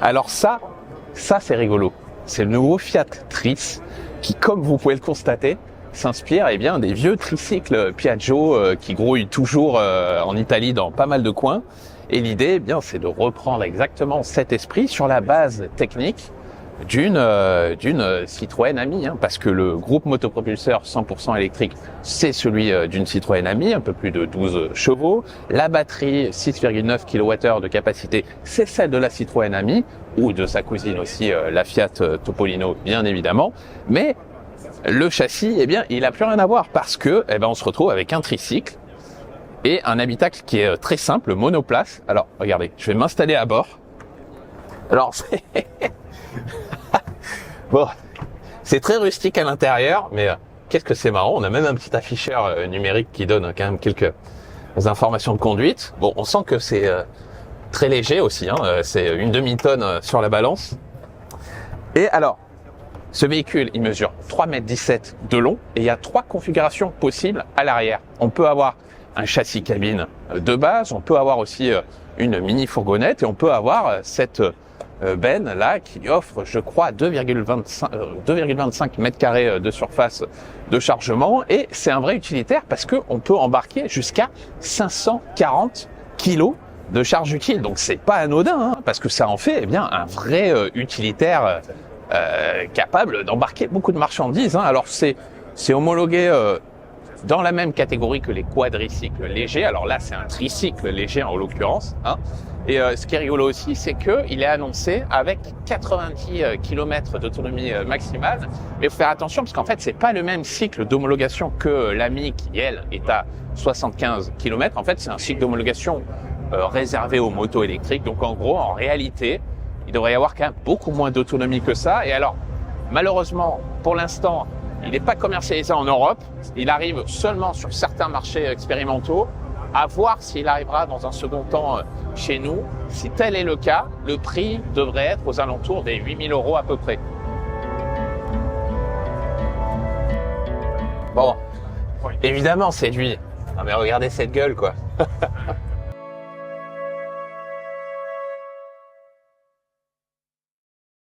Alors ça c'est rigolo. C'est le nouveau Fiat Tris qui, comme vous pouvez le constater, s'inspire des vieux tricycles Piaggio qui grouillent toujours en Italie dans pas mal de coins. Et l'idée, c'est de reprendre exactement cet esprit sur la base technique d'une Citroën Ami, parce que le groupe motopropulseur 100% électrique, c'est celui d'une Citroën Ami, un peu plus de 12 chevaux. La batterie 6,9 kWh de capacité, c'est celle de la Citroën Ami, ou de sa cousine aussi, la Fiat Topolino, bien évidemment. Mais le châssis, il a plus rien à voir, parce que on se retrouve avec un tricycle et un habitacle qui est très simple, monoplace. Alors, regardez, je vais m'installer à bord. Alors, bon, c'est très rustique à l'intérieur, mais qu'est-ce que c'est marrant. On a même un petit afficheur numérique qui donne quand même quelques informations de conduite. Bon, on sent que c'est très léger aussi, c'est une demi-tonne sur la balance. Et alors, ce véhicule, il mesure 3,17 m de long et il y a 3 configurations possibles à l'arrière. On peut avoir un châssis cabine de base, on peut avoir aussi une mini fourgonnette et on peut avoir cette benne là qui offre, je crois, 2,25 m² de surface de chargement, et c'est un vrai utilitaire parce que on peut embarquer jusqu'à 540 kg de charge utile. Donc c'est pas anodin, parce que ça en fait un vrai utilitaire capable d'embarquer beaucoup de marchandises. Alors c'est homologué dans la même catégorie que les quadricycles légers. Alors là, c'est un tricycle léger en l'occurrence. Et ce qui est rigolo aussi, c'est qu'il est annoncé avec 90 km d'autonomie maximale. Mais il faut faire attention parce qu'en fait, c'est pas le même cycle d'homologation que l'Ami qui, elle, est à 75 km. En fait, c'est un cycle d'homologation réservé aux motos électriques. Donc en gros, en réalité, il devrait y avoir quand même beaucoup moins d'autonomie que ça. Et alors, malheureusement, pour l'instant, il n'est pas commercialisé en Europe. Il arrive seulement sur certains marchés expérimentaux. À voir s'il arrivera dans un second temps chez nous. Si tel est le cas, le prix devrait être aux alentours des 8 000 € à peu près. Bon, évidemment, c'est lui. Non mais regardez cette gueule, quoi.